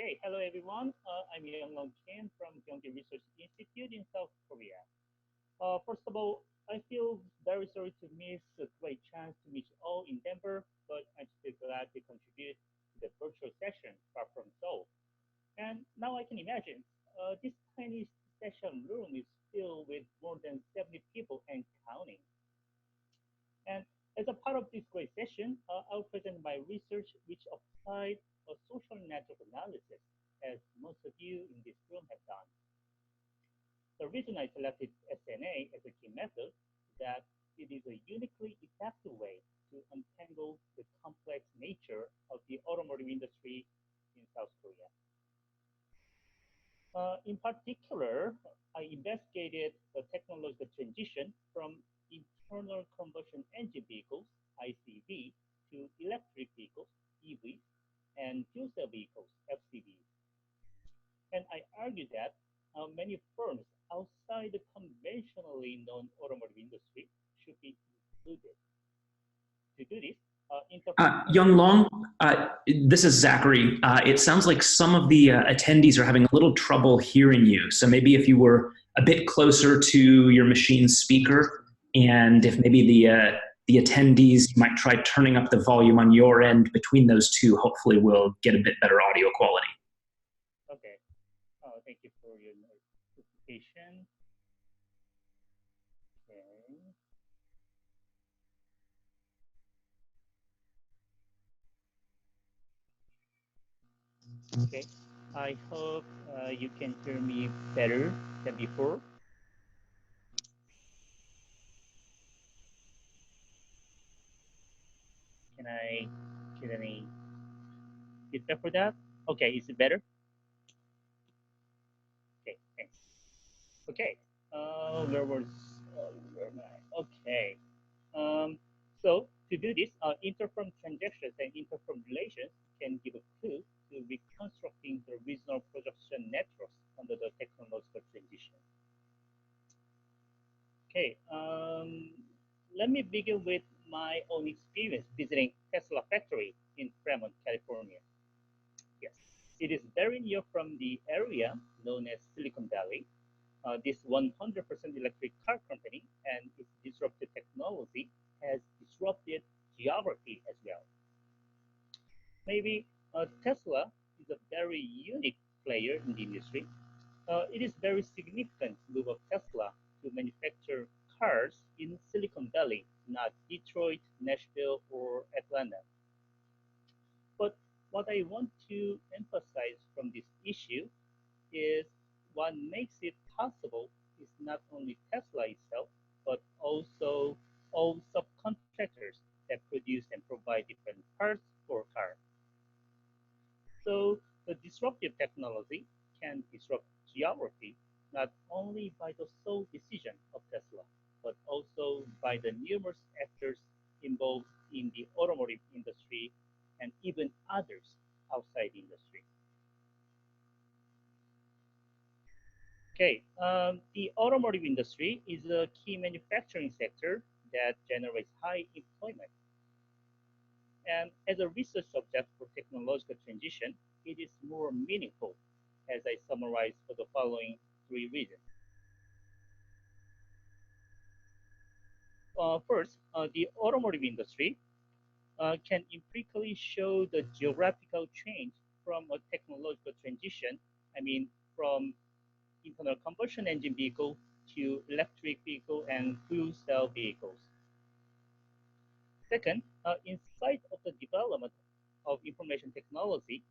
Okay, hello everyone. I'm Young Kim from Gyeonggi Research Institute in South Korea. First of all, I feel very sorry to miss a great chance to meet you all in Denver, but I'm still glad to contribute to the virtual session far from Seoul. And now I can imagine this tiny session room is filled with more than 70 people and counting. And as a part of this great session, I'll present my research which applied a social network analysis, as most of you in this room have done. The reason I selected SNA as a key method is that it is a uniquely effective way to untangle the complex nature of the automotive industry in South Korea. In particular, I investigated the technological transition from internal combustion engine vehicles, ICV, to electric vehicles, EVs, and fuel cell vehicles, FCVs. And I argue that many firms outside the conventionally known automotive industry should be included. To do this, Interfront Young Transaction. Long, this is Zachary. It sounds like some of the attendees are having a little trouble hearing you. So maybe if you were a bit closer to your machine's speaker, and if maybe the attendees might try turning up the volume on your end between those two, hopefully we'll get a bit better audio quality. Okay. Thank you for your notification. Okay. Okay. I hope you can hear me better than before. Can I get any feedback for that? Okay, is it better? Okay, thanks. Okay, where was where am I? Okay. Um, so to do this, interfirm transactions and interfirm relations can give a clue to reconstructing the regional production networks under the technological transition. Okay, let me begin with my own experience visiting Tesla factory in Fremont, California. Yes, it is very near from the area known as Silicon Valley. This 100% electric car company and its disruptive technology has disrupted geography as well. Maybe Tesla is a very unique player in the industry. It is very significant move of Tesla to manufacture cars in Silicon Valley, not Detroit, Nashville, or Atlanta. But what I want to emphasize from this issue is what makes it possible is not only Tesla itself, but also all subcontractors that produce and provide different parts for cars. So the disruptive technology can disrupt geography not only by the sole decision of Tesla, but also by the numerous actors involved in the automotive industry and even others outside the industry. Okay, the automotive industry is a key manufacturing sector that generates high employment. And as a research subject for technological transition, it is more meaningful, as I summarize for the following three reasons. First, the automotive industry can empirically show the geographical change from a technological transition, I mean, from internal combustion engine vehicle to electric vehicle and fuel cell vehicles. Second, in spite of the development of information technology,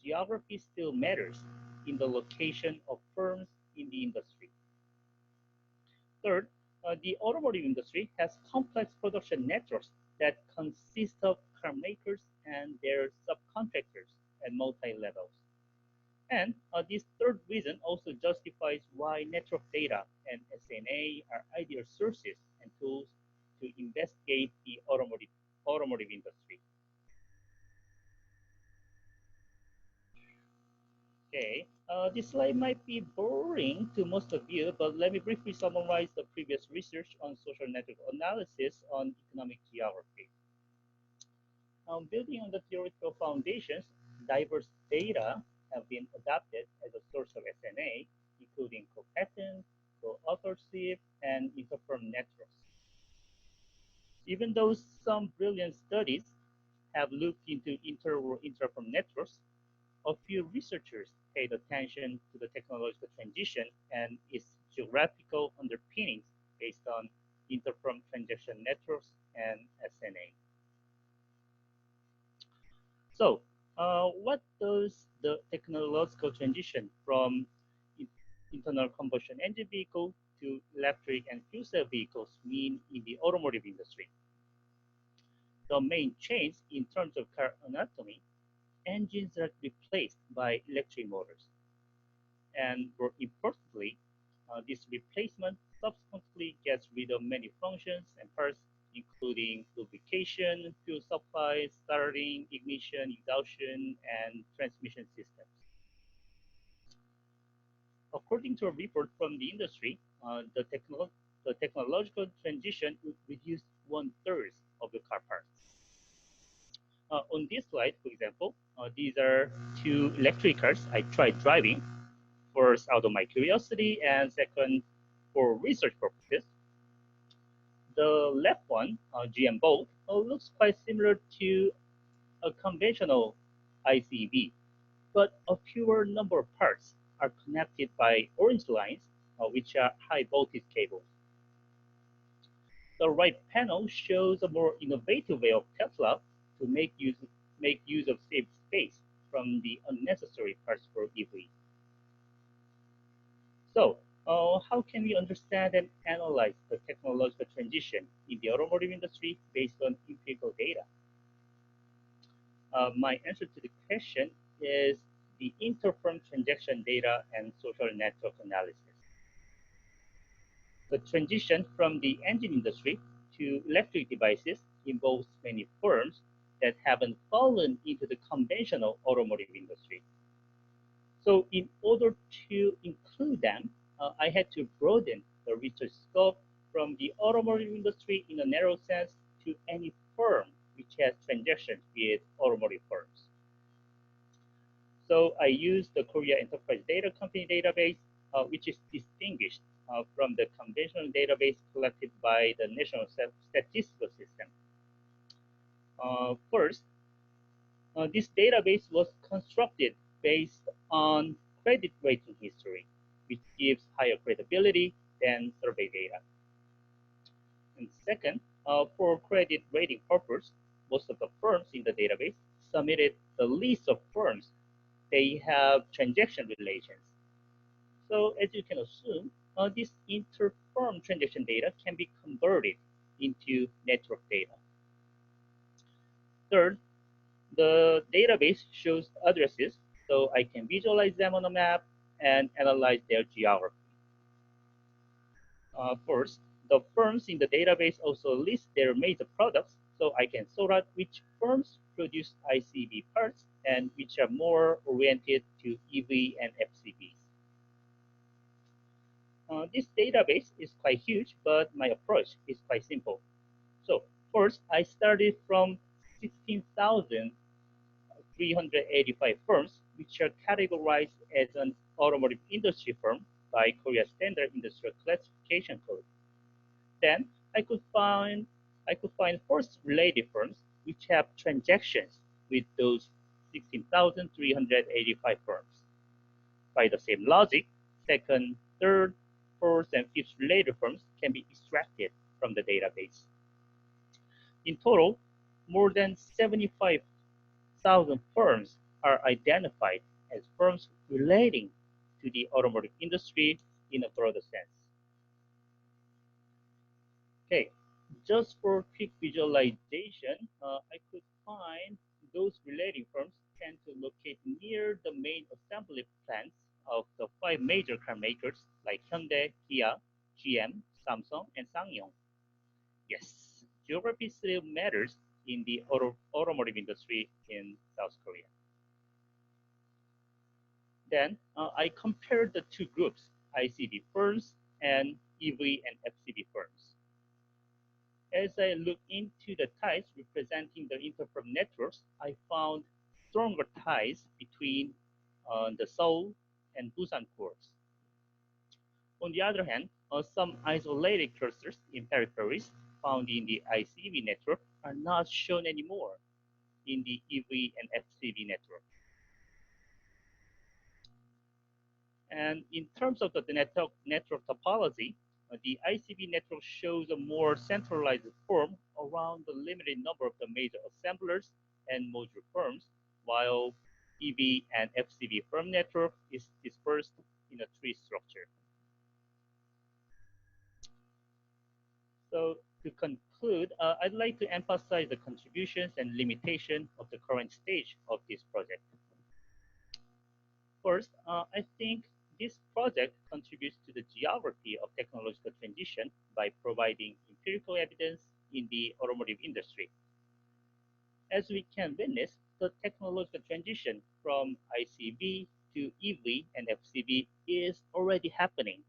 geography still matters in the location of firms in the industry. Third, the automotive industry has complex production networks that consist of car makers and their subcontractors at multi-levels. And this third reason also justifies why network data and SNA are ideal sources and tools to investigate the automotive industry. Okay, this slide might be boring to most of you, but let me briefly summarize the previous research on social network analysis on economic geography. Building on the theoretical foundations, diverse data have been adopted as a source of SNA, including co-patents, co-authorship, and interfirm networks. Even though some brilliant studies have looked into inter or intra-firm networks, a few researchers paid attention to the technological transition and its geographical underpinnings based on interfirm transaction networks and SNA. So, what does the technological transition from internal combustion engine vehicle to electric and fuel cell vehicles mean in the automotive industry? The main change in terms of car anatomy, engines are replaced by electric motors. And more importantly, this replacement subsequently gets rid of many functions and parts, including lubrication, fuel supply, starting, ignition, exhaustion, and transmission systems. According to a report from the industry, the technological transition would reduce one-third of the car parts. On this slide, for example, these are two electric cars I tried driving, first out of my curiosity and second for research purposes. The left one, GM Bolt, looks quite similar to a conventional ICV, but a fewer number of parts are connected by orange lines, which are high voltage cables. The right panel shows a more innovative way of Tesla to make use of saved space from the unnecessary parts for EV. So, how can we understand and analyze the technological transition in the automotive industry based on empirical data? My answer to the question is the interfirm transaction data and social network analysis. The transition from the engine industry to electric devices involves many firms that haven't fallen into the conventional automotive industry. So in order to include them, I had to broaden the research scope from the automotive industry in a narrow sense to any firm which has transactions with automotive firms. So I used the Korea Enterprise Data Company database, which is distinguished from the conventional database collected by the National Statistical System. First, this database was constructed based on credit rating history, which gives higher credibility than survey data. And second, for credit rating purpose, most of the firms in the database submitted the list of firms they have transaction relations. So as you can assume, this inter-firm transaction data can be converted into network data. Third, the database shows addresses, so I can visualize them on a map and analyze their geography. First, the firms in the database also list their major products, so I can sort out which firms produce ICV parts and which are more oriented to EV and FCVs. This database is quite huge, but my approach is quite simple. So first, I started from 16,385 firms, which are categorized as an automotive industry firm by Korea Standard Industrial Classification Code. Then I could find first related firms which have transactions with those 16,385 firms. By the same logic, second, third, fourth, and fifth related firms can be extracted from the database. In total, more than 75,000 firms are identified as firms relating to the automotive industry in a broader sense. Okay, just for quick visualization, I could find those relating firms tend to locate near the main assembly plants of the five major car makers like Hyundai, Kia, GM, Samsung, and SsangYong. Yes, geography still matters in the automotive industry in South Korea. Then I compared the two groups, ICV firms and EV and FCV firms. As I look into the ties representing the interfirm networks, I found stronger ties between on the Seoul and Busan cores. On the other hand, some isolated clusters in peripheries found in the ICV network are not shown anymore in the EV and FCV network. And in terms of the network topology, the ICV network shows a more centralized form around the limited number of the major assemblers and module firms, while EV and FCV firm network is dispersed in a tree structure. So to conclude, I'd like to emphasize the contributions and limitation of the current stage of this project. First, I think this project contributes to the geography of technological transition by providing empirical evidence in the automotive industry. As we can witness, the technological transition from ICV to EV and FCV is already happening,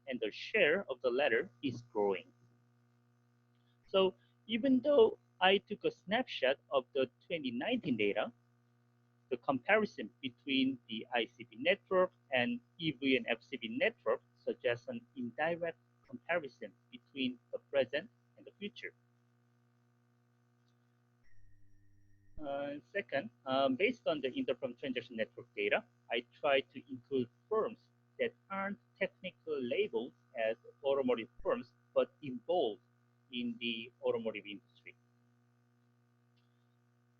and the share of the latter is growing. So even though I took a snapshot of the 2019 data, the comparison between the ICP network and EV and FCP network suggests an indirect comparison between the present and the future. Second, based on the interfirm transaction network data, I try to include firms that aren't technically labeled as automotive firms but involved in the automotive industry.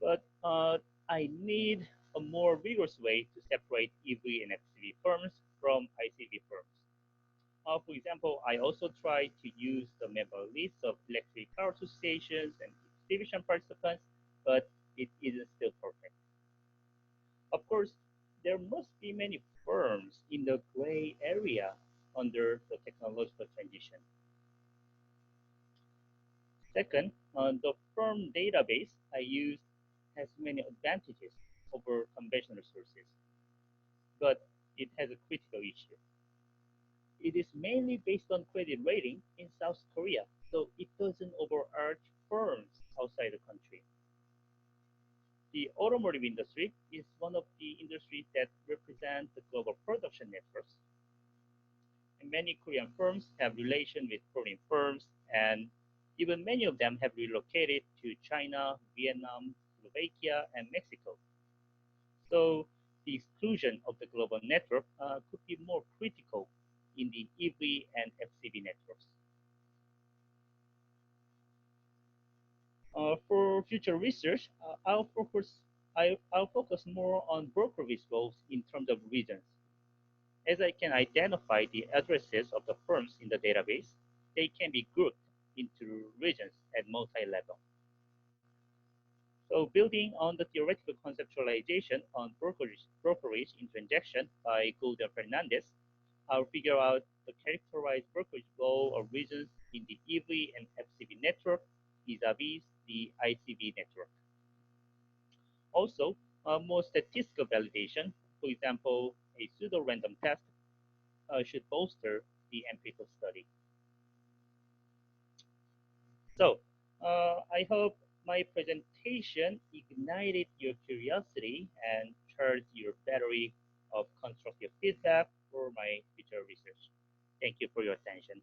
But I need a more rigorous way to separate EV and FCV firms from ICV firms. For example, I also try to use the member list of electric car associations and division participants, but it isn't still perfect. Of course, there must be many firms in the gray area under the technological transition. Second, the firm database I use has many advantages over conventional sources, but it has a critical issue. It is mainly based on credit rating in South Korea, so it doesn't overarch firms outside the country. The automotive industry is one of the industries that represent the global production networks. And many Korean firms have relations with foreign firms, and even many of them have relocated to China, Vietnam, Slovakia, and Mexico. So the exclusion of the global network could be more critical in the EV and FCV networks. For future research, I'll focus more on broker visuals in terms of regions. As I can identify the addresses of the firms in the database, they can be grouped into regions at multi-level. So building on the theoretical conceptualization on brokerage in transaction by Golden Fernandez, I'll figure out the characterized brokerage flow of regions in the EV and FCV network vis-a-vis the ICV network. Also, more statistical validation, for example, a pseudo-random test, should bolster the empirical study. So, I hope my presentation ignited your curiosity and charged your battery of constructive feedback for my future research. Thank you for your attention.